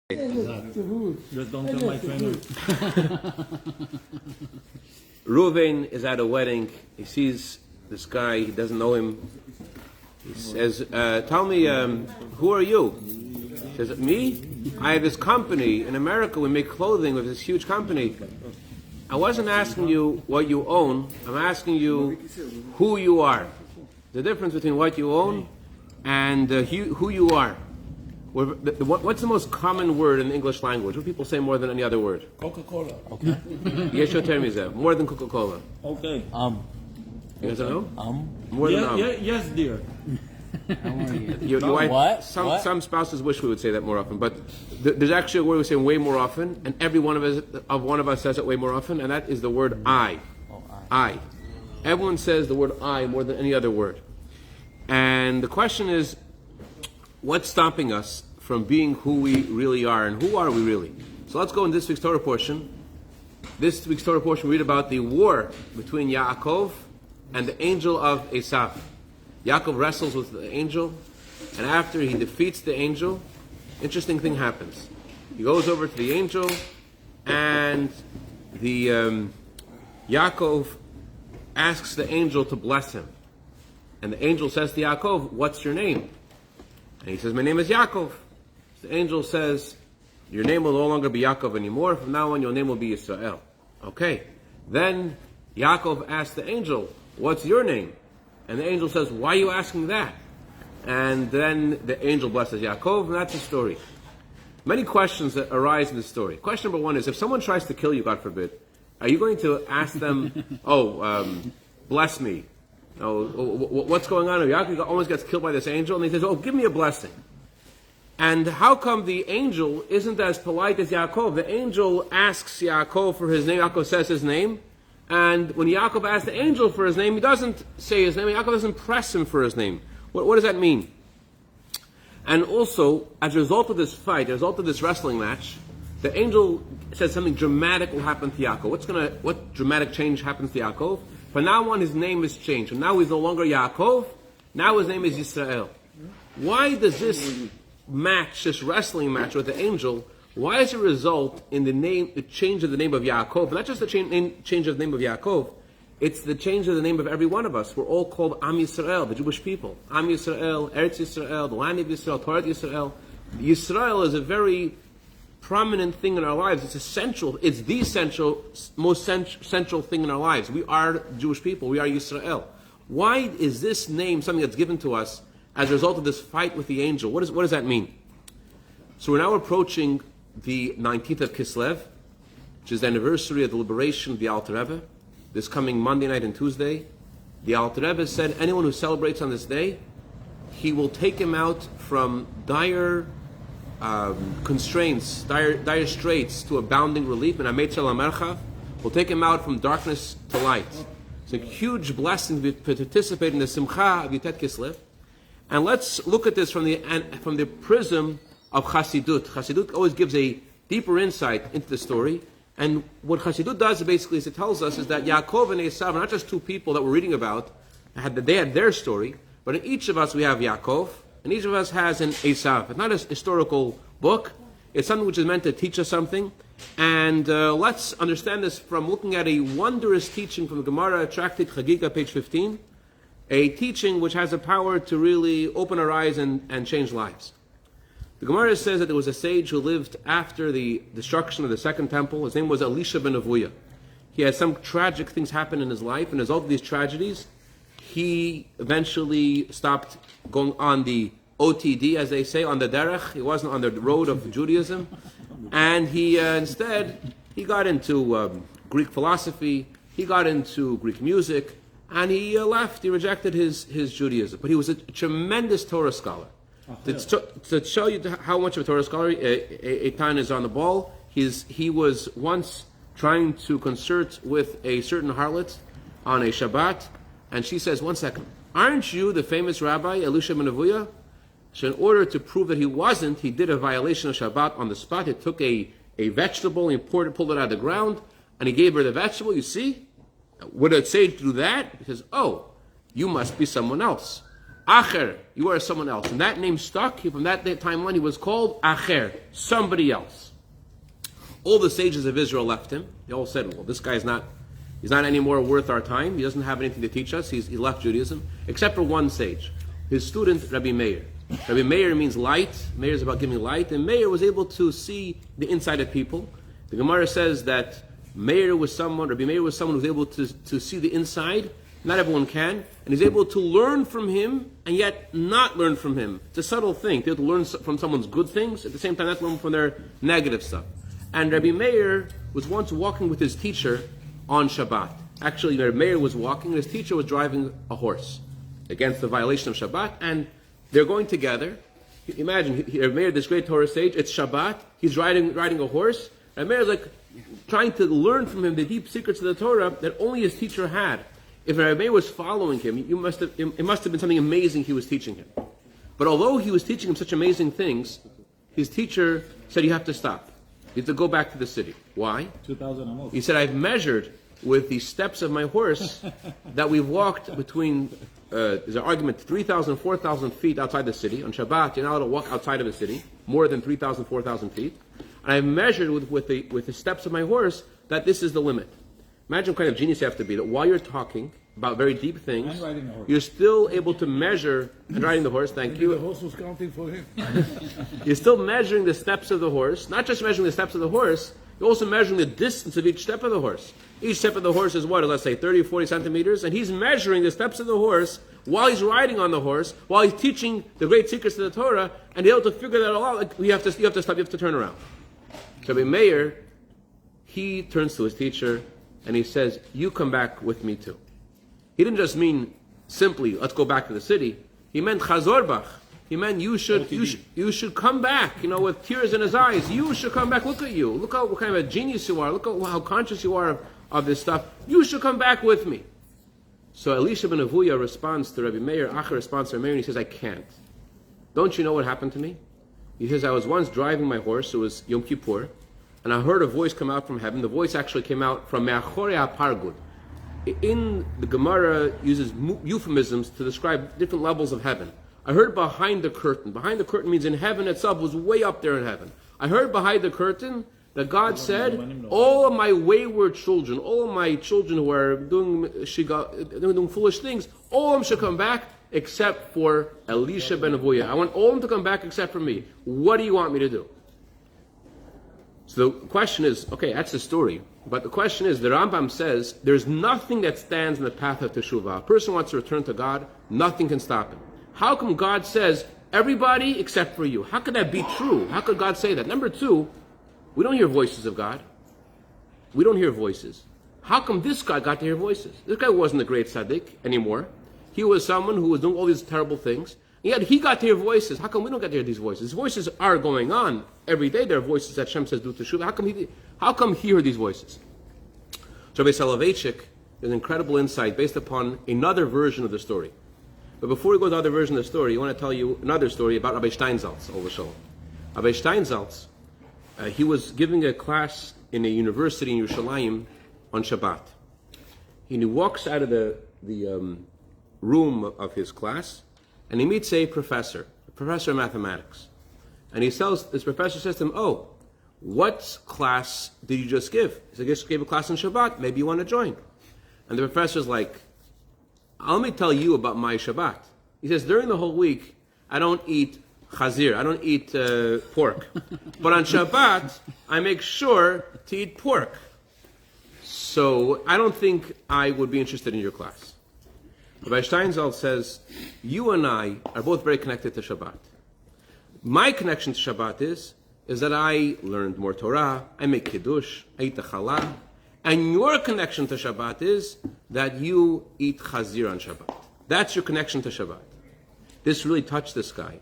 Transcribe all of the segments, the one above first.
Just don't tell my trainer. Reuven is at a wedding. He sees this guy. He doesn't know him. He says, tell me, who are you? He says, me? I have this company in America. We make clothing with this huge company. I wasn't asking you what you own. I'm asking you who you are. The difference between what you own and who you are. What's the most common word in the English language? What do people say more than any other word? Coca-Cola. Okay. Yes, your term is that. More than Coca-Cola. Okay. You guys don't know? More Yeah, than yes, dear. Your wife, What? Some spouses wish we would say that more often, but there's actually a word we say way more often, and every one of us says it way more often, and that is the word I. I. Everyone says the word I more than any other word. And the question is, what's stopping us from being who we really are, and who are we really? So let's go in this week's Torah portion. This week's Torah portion, we read about the war between Yaakov and the angel of Esav. Yaakov wrestles with the angel, and after he defeats the angel, interesting thing happens. He goes over to the angel, and the Yaakov asks the angel to bless him. And the angel says to Yaakov, "What's your name?" And he says, "My name is Yaakov." The angel says, "Your name will no longer be Yaakov anymore. From now on, your name will be Israel." Okay. Then Yaakov asks the angel, "What's your name?" And the angel says, "Why are you asking that?" And then the angel blesses Yaakov, and that's the story. Many questions that arise in this story. Question number one is, if someone tries to kill you, God forbid, are you going to ask them, bless me? What's going on? Yaakov almost gets killed by this angel, and he says, give me a blessing. And how come the angel isn't as polite as Yaakov? The angel asks Yaakov for his name. Yaakov says his name. And when Yaakov asks the angel for his name, he doesn't say his name. Yaakov doesn't press him for his name. What does that mean? And also, as a result of this fight, as a result of this wrestling match, the angel says something dramatic will happen to Yaakov. What dramatic change happens to Yaakov? From now on, his name is changed. And now he's no longer Yaakov. Now his name is Yisrael. Why does this match, this wrestling match with the angel, why does it result in the change of the name of Yaakov? Not just the change of the name of Yaakov, it's the change of the name of every one of us. We're all called Am Yisrael, the Jewish people. Am Yisrael, Eretz Yisrael, the land of Yisrael, Torah Yisrael. Yisrael is a very prominent thing in our lives. It's essential. It's the most central thing in our lives. We are Jewish people. We are Yisrael. Why is this name something that's given to us as a result of this fight with the angel? What does that mean? So we're now approaching the 19th of Kislev, which is the anniversary of the liberation of the Alter Rebbe. This coming Monday night and Tuesday, the Alter Rebbe said anyone who celebrates on this day, he will take him out from dire constraints, dire straits to abounding relief, and Amet Shel HaMerchav will take him out from darkness to light. It's a huge blessing to participate in the Simcha of Yutet Kislev. And let's look at this from the prism of chassidut. Chassidut always gives a deeper insight into the story. And what chassidut does basically is it tells us is that Yaakov and Esav are not just two people that we're reading about, they had their story, but in each of us we have Yaakov, and each of us has an Esav. It's not a historical book. It's something which is meant to teach us something. And let's understand this from looking at a wondrous teaching from the Gemara, Tractate Chagiga, page 15. A teaching which has the power to really open our eyes and change lives. The Gemara says that there was a sage who lived after the destruction of the second temple. His name was Elisha ben Avuya. He had some tragic things happen in his life, and as a result of these tragedies, he eventually stopped going on the OTD, as they say, on the derech. He wasn't on the road of Judaism. And he instead got into Greek philosophy, he got into Greek music, and he left. He rejected his Judaism. But he was a tremendous Torah scholar. To show you how much of a Torah scholar, Eitan is on the ball. He was once trying to concert with a certain harlot on a shabbat, and she says, "1 second, aren't you the famous Rabbi Elisha ben Avuya?" So in order to prove that he wasn't, he did a violation of Shabbat on the spot. He took a vegetable, he pulled it out of the ground, and he gave her the vegetable. You see? Would a sage do that? He says, "Oh, you must be someone else." Acher, you are someone else. And that name stuck. From that time on, he was called Acher, somebody else. All the sages of Israel left him. They all said, well, this guy's he's not anymore worth our time. He doesn't have anything to teach us. He left Judaism. Except for one sage, his student, Rabbi Meir. Rabbi Meir means light. Meir is about giving light. And Meir was able to see the inside of people. The Gemara says that Rabbi Meir was someone who was able to see the inside. Not everyone can. And he's able to learn from him and yet not learn from him. It's a subtle thing. To be able to learn from someone's good things, at the same time not learn from their negative stuff. And Rabbi Meir was once walking with his teacher on Shabbat. Actually, Rabbi Meir was walking, and his teacher was driving a horse against the violation of Shabbat, and they're going together. Imagine, Rabbi Meir, this great Torah sage, it's Shabbat, he's riding a horse. Rabbi Meir is like trying to learn from him the deep secrets of the Torah that only his teacher had. If Rabbi Meir was following him, it must have been something amazing he was teaching him. But although he was teaching him such amazing things, his teacher said, you have to stop. You have to go back to the city. Why? 2,000 a month. He said, I've measured with the steps of my horse that we've walked between, there's an argument, 3,000, 4,000 feet outside the city. On Shabbat, you're not allowed to walk outside of the city, more than 3,000, 4,000 feet. And I've measured with the steps of my horse that this is the limit. Imagine what kind of genius you have to be, that while you're talking about very deep things, you're still able to measure, and riding the horse, thank you. The horse was counting for him. You're still measuring the steps of the horse, not just measuring the steps of the horse, you're also measuring the distance of each step of the horse. Each step of the horse is what, let's say 30 or 40 centimeters, and he's measuring the steps of the horse while he's riding on the horse, while he's teaching the great secrets of the Torah, and he's able to figure that all out. Like, you have to stop, you have to turn around. So Rabbi Meir, he turns to his teacher, and he says, you come back with me too. He didn't just mean simply, let's go back to the city. He meant chazor bach. He meant you should come back, with tears in his eyes. You should come back. Look at you. Look at what kind of a genius you are. Look at how conscious you are of this stuff. You should come back with me. So Elisha ben Avuya responds to Rabbi Meir. Acher responds to Rabbi Meir, and he says, I can't. Don't you know what happened to me? He says, I was once driving my horse. It was Yom Kippur. And I heard a voice come out from heaven. The voice actually came out from Me'achorei HaPargud. In the Gemara uses euphemisms to describe different levels of heaven. I heard behind the curtain. Behind the curtain means in heaven itself, was way up there in heaven. I heard behind the curtain that God said, all of my wayward children, all of my children who are doing foolish things, all of them should come back except for Elisha ben Avuya. I want all of them to come back except for me. What do you want me to do? So the question is, okay, that's the story. But the question is, the Rambam says, there's nothing that stands in the path of teshuvah. A person wants to return to God, nothing can stop him. How come God says, everybody except for you? How could that be true? How could God say that? Number two, we don't hear voices of God. We don't hear voices. How come this guy got to hear voices? This guy wasn't a great tzaddik anymore. He was someone who was doing all these terrible things. And yet he got to hear voices. How come we don't get to hear these voices? These voices are going on. Every day there are voices that Shem says do teshuvah. How come he heard these voices? So Rabbi Soloveitchik has incredible insight based upon another version of the story. But before we go to the other version of the story, I want to tell you another story about Rabbi Steinsaltz, Ol Shalom. Rabbi Steinsaltz, he was giving a class in a university in Yerushalayim on Shabbat. And he walks out of the room of his class, and he meets a professor of mathematics. And this professor says to him, oh, what class did you just give? He said, I just gave a class on Shabbat, maybe you want to join. And the professor's like, let me tell you about my Shabbat. He says, during the whole week, I don't eat chazir, I don't eat pork. But on Shabbat, I make sure to eat pork. So I don't think I would be interested in your class. Rabbi Steinsaltz says, you and I are both very connected to Shabbat. My connection to Shabbat is that I learned more Torah, I make kiddush, I eat the challah. And your connection to Shabbat is that you eat chazir on Shabbat. That's your connection to Shabbat. This really touched this guy.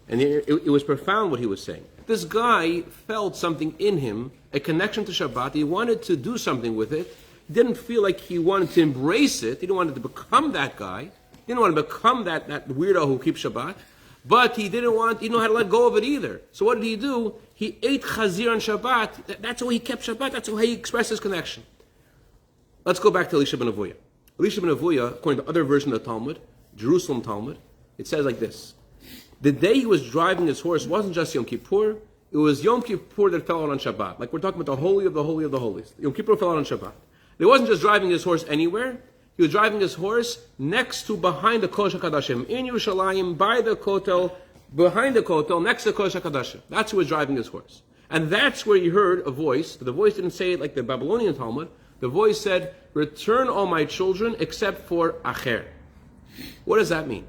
And it was profound what he was saying. This guy felt something in him, a connection to Shabbat. He wanted to do something with it. He didn't feel like he wanted to embrace it. He didn't want to become that guy. He didn't want to become that weirdo who keeps Shabbat. But he didn't know how to let go of it either. So what did he do? He ate chazir on Shabbat. That's how he kept Shabbat. That's how he expressed his connection. Let's go back to Elisha ben Avuya. Elisha ben Avuya, according to other versions of the Talmud, Jerusalem Talmud, It says like this. The day he was driving his horse wasn't just Yom Kippur, it was Yom Kippur that fell out on Shabbat. Like we're talking about the Holy of the Holy of the Holies. Yom Kippur fell out on Shabbat. He wasn't just driving his horse anywhere, he was driving his horse next to behind the Kodesh HaKadoshim, in Yerushalayim, by the Kotel, behind the Kotel, next to the Kodesh HaKadoshim. That's who was driving his horse. And that's where he heard a voice. The voice didn't say it like the Babylonian Talmud. The voice said, "Return all my children except for Acher." What does that mean?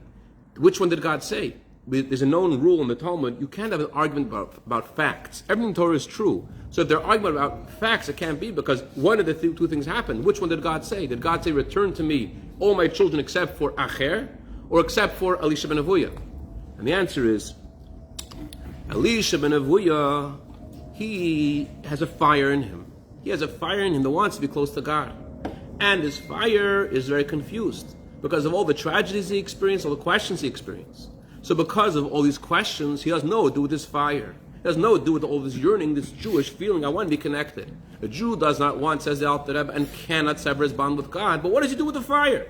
Which one did God say? There's a known rule in the Talmud, you can't have an argument about facts. Everything in Torah is true. So if they're arguing about facts, it can't be, because one of the two things happened. Which one did God say? Did God say, "Return to me all my children except for Acher," or except for Elisha ben Avuya? And the answer is, Elisha ben Avuya, he has a fire in him. He has a fire in him that wants to be close to God. And his fire is very confused because of all the tragedies he experienced, all the questions he experienced. So because of all these questions, he has no to do with his fire. He has no to do with all this yearning, this Jewish feeling, I want to be connected. A Jew does not want, says the Alter Rebbe, and cannot sever his bond with God. But what does he do with the fire?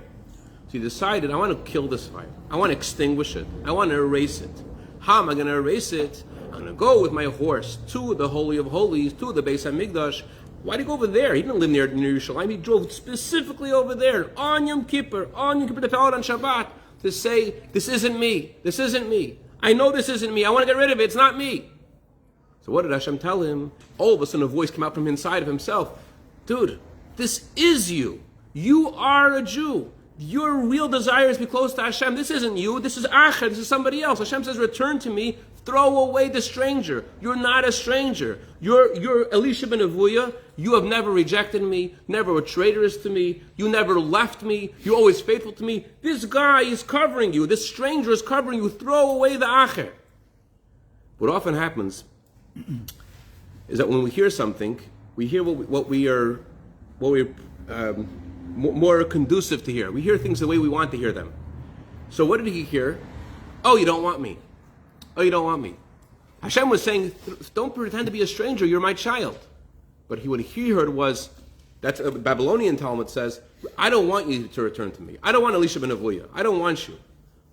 So he decided, I want to kill this fire. I want to extinguish it. I want to erase it. How am I going to erase it? I'm going to go with my horse to the Holy of Holies, to the Beis HaMikdash. Why did he go over there? He didn't live near Yerushalayim. He drove specifically over there on Yom Kippur to fell out on Shabbat, to say, this isn't me. This isn't me. I know this isn't me. I want to get rid of it. It's not me. So what did Hashem tell him? All of a sudden a voice came out from inside of himself. Dude, this is you. You are a Jew. Your real desire is to be close to Hashem. This isn't you. This is Acher. This is somebody else. Hashem says, return to me. Throw away the stranger. You're not a stranger. You're Elisha ben Avuya. You have never rejected me, never were traitorous to me. You never left me. You're always faithful to me. This guy is covering you. This stranger is covering you. Throw away the Acher. What often happens is that when we hear something, we hear what we're more conducive to hear. We hear things the way we want to hear them. So what did he hear? Oh, you don't want me. Oh, you don't want me. Hashem was saying, don't pretend to be a stranger, you're my child. But what he heard was, that's a Babylonian Talmud says, I don't want you to return to me. I don't want Elisha ben Avuya. I don't want you.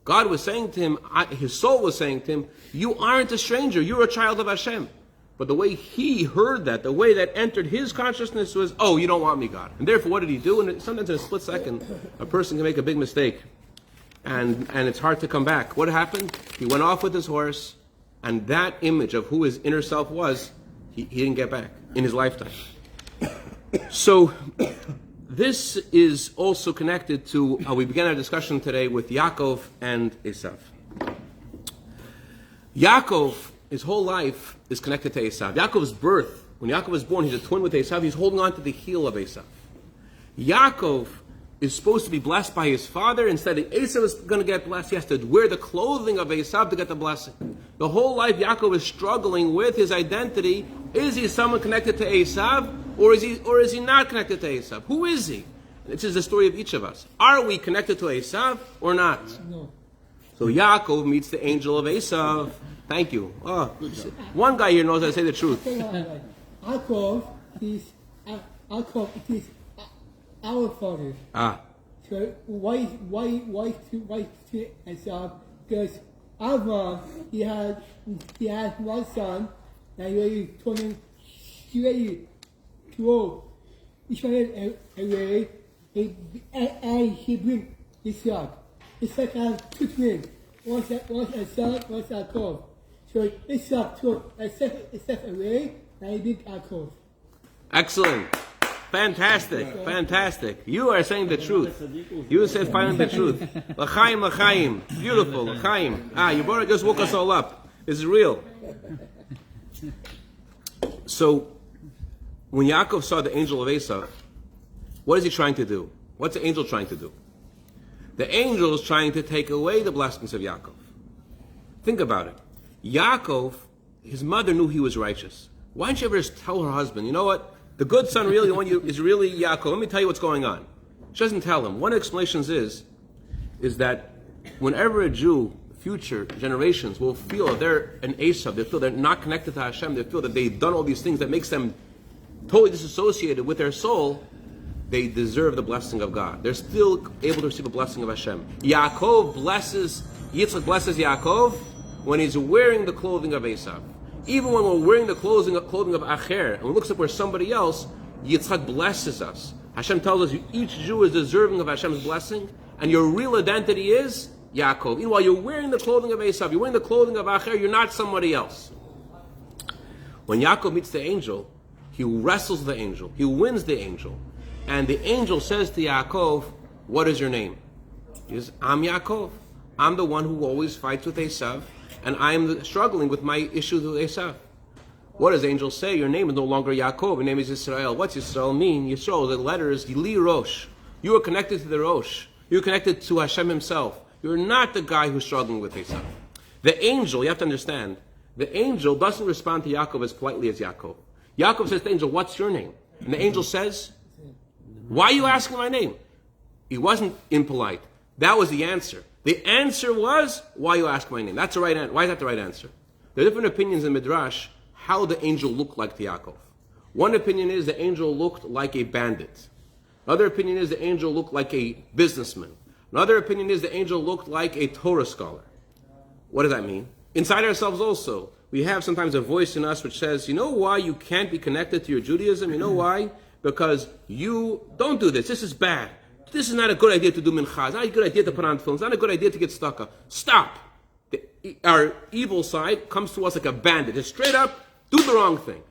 God was saying to him, his soul was saying to him, you aren't a stranger, you're a child of Hashem. But the way he heard that, the way that entered his consciousness was, oh, you don't want me, God. And therefore, what did he do? And sometimes in a split second, a person can make a big mistake. And it's hard to come back. What happened? He went off with his horse, and that image of who his inner self was, he didn't get back in his lifetime. So this is also connected to how we began our discussion today with Yaakov and Esav. Yaakov, his whole life is connected to Esav. Yaakov's birth, when Yaakov was born, he's a twin with Esav. He's holding on to the heel of Esav. Yaakov is supposed to be blessed by his father. Instead, Esav is going to get blessed. He has to wear the clothing of Esav to get the blessing. The whole life, Yaakov is struggling with his identity. Is he someone connected to Esav, or is he not connected to Esav? Who is he? This is the story of each of us. Are we connected to Esav or not? No. So Yaakov meets the angel of Esav. Thank you. Oh, one guy here knows how to say the truth. Yaakov is our father. So why to Esav? Because Avraham he had one son that he was turning to old. Ishmael away and he bring Isaac. Isaac has two twins. One's Esav, one's Yaakov. So Isaac took Esav away and he bring Yaakov. Excellent. Fantastic. You are saying the truth. You said finally the truth. L'chaim. Beautiful, l'chaim. You brought it, just woke us all up. This is real. So, when Yaakov saw the angel of Esav, what is he trying to do? What's the angel trying to do? The angel is trying to take away the blessings of Yaakov. Think about it. Yaakov, his mother knew he was righteous. Why didn't she ever just tell her husband, you know what? The good son really, the one is really Yaakov. Let me tell you what's going on. She doesn't tell him. One of the explanations is that whenever a Jew, future generations, will feel that they're an Esav, they feel they're not connected to Hashem, they feel that they've done all these things that makes them totally disassociated with their soul, they deserve the blessing of God. They're still able to receive a blessing of Hashem. Yaakov blesses Yitzchak blesses Yaakov when he's wearing the clothing of Esav. Even when we're wearing the clothing of Acher, and we look up where somebody else, Yitzchak blesses us. Hashem tells us each Jew is deserving of Hashem's blessing, and your real identity is Yaakov. Even while you're wearing the clothing of Esav, you're wearing the clothing of Acher, you're not somebody else. When Yaakov meets the angel, he wrestles the angel, he wins the angel, and the angel says to Yaakov, what is your name? He says, I'm Yaakov. I'm the one who always fights with Esav, and I'm struggling with my issues with Esav. What does the angel say? Your name is no longer Yaakov, your name is Yisrael. What's Yisrael mean? Yisrael, the letter is Li Rosh. You are connected to the Rosh. You're connected to Hashem himself. You're not the guy who's struggling with Esav. The angel, you have to understand, the angel doesn't respond to Yaakov as politely as Yaakov. Yaakov says to the angel, what's your name? And the angel says, why are you asking my name? He wasn't impolite. That was the answer. The answer was, why are you asking my name? That's the right answer. Why is that the right answer? There are different opinions in Midrash how the angel looked like to Yaakov. One opinion is the angel looked like a bandit. Another opinion is the angel looked like a businessman. Another opinion is the angel looked like a Torah scholar. What does that mean? Inside ourselves also, we have sometimes a voice in us which says, you know why you can't be connected to your Judaism? You know why? Because you don't do this. This is bad. This is not a good idea to do mincha. It's not a good idea to put on films. It's not a good idea to get stuck up. Stop. Our evil side comes to us like a bandit. Just straight up, do the wrong thing.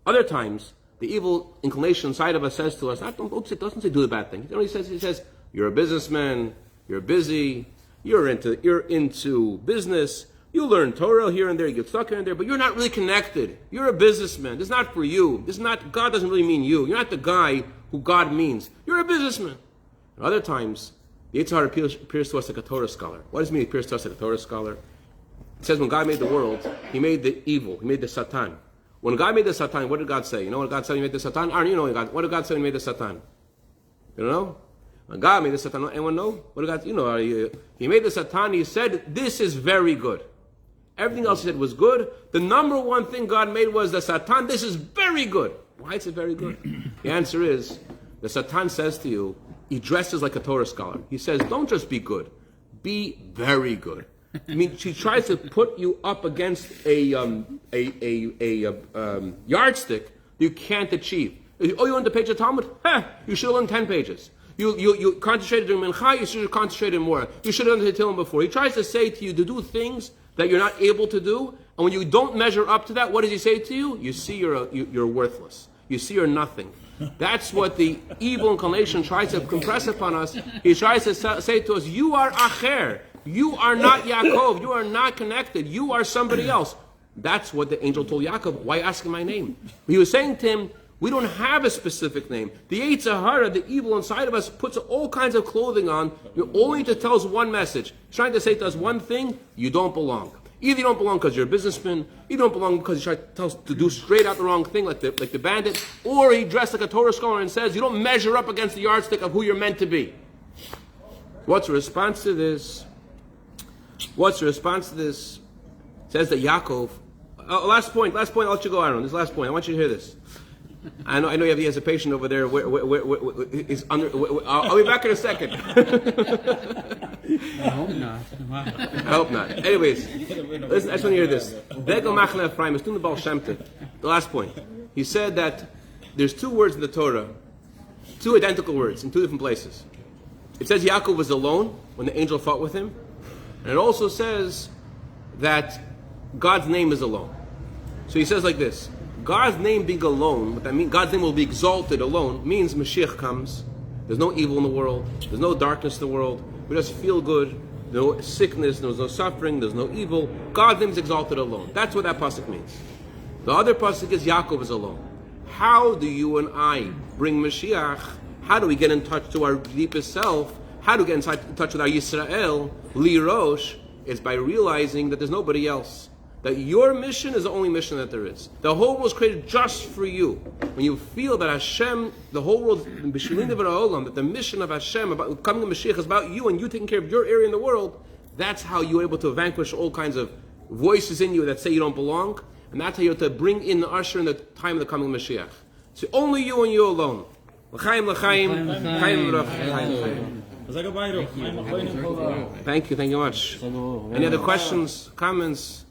Other times, the evil inclination inside of us says to us, it doesn't say do the bad thing. He says, you're a businessman, you're busy, you're into business, you learn Torah here and there, you get stuck here and there, but you're not really connected. You're a businessman. This is not for you. God doesn't really mean you. You're not the guy who God means. You're a businessman. And other times, the Yitzhar appears to us like a Torah scholar. What does it mean he appears to us like a Torah scholar? It says when God made the world, he made the evil, he made the Satan. When God made the Satan, what did God say? You know what God said when he made the Satan? Aaron, you know what did God say when he made the Satan? You don't know? When God made the Satan, anyone know? What did God, he made the Satan, he said, this is very good. Everything else he said was good. The number one thing God made was the Satan, this is very good. Why is it very good? The answer is, the Satan says to you, he dresses like a Torah scholar. He says, don't just be good, be very good. I mean, she tries to put you up against a yardstick you can't achieve. Oh, you learned a page of Talmud? You should have learned 10 pages. You concentrated during Mincha, you should have concentrated more. You should have done the Tehillim before. He tries to say to you to do things that you're not able to do, and when you don't measure up to that, what does he say to you? You see you're worthless. You see you're nothing. That's what the evil inclination tries to compress upon us. He tries to say to us, you are Acher. You are not Yaakov. You are not connected. You are somebody else. That's what the angel told Yaakov. Why ask my name? He was saying to him, we don't have a specific name. The Yetzer Hara, the evil inside of us, puts all kinds of clothing on. You're only to tell us one message. He's trying to say to us one thing, you don't belong. Either you don't belong because you're a businessman, you don't belong because you try to tell us to do straight out the wrong thing like the bandit, or he dressed like a Torah scholar and says you don't measure up against the yardstick of who you're meant to be. What's the response to this? It says that Yaakov, last point, I'll let you go, Aaron. This last point, I want you to hear this. I know you have the patient over there. He's under. I'll be back in a second. I hope not. I hope not. Anyways, listen, I just want to hear this. The last point. He said that there's two words in the Torah, two identical words in two different places. It says Yaakov was alone when the angel fought with him, and it also says that God's name is alone. So he says like this. God's name being alone, what that means, God's name will be exalted alone, means Mashiach comes. There's no evil in the world. There's no darkness in the world. We just feel good. No sickness. There's no suffering. There's no evil. God's name is exalted alone. That's what that pasuk means. The other pasuk is Yaakov is alone. How do you and I bring Mashiach? How do we get in touch to our deepest self? How do we get in touch with our Yisrael? Li Rosh is by realizing that there's nobody else. That your mission is the only mission that there is. The whole world was created just for you. When you feel that Hashem, the whole world, that the mission of Hashem, about coming to Mashiach is about you and you taking care of your area in the world, that's how you're able to vanquish all kinds of voices in you that say you don't belong. And that's how you're to bring in the usher in the time of the coming of Mashiach. So only you and you alone. L'chaim, l'chaim, l'chaim, l'chaim, l'chaim. Thank you much. Any other questions, comments?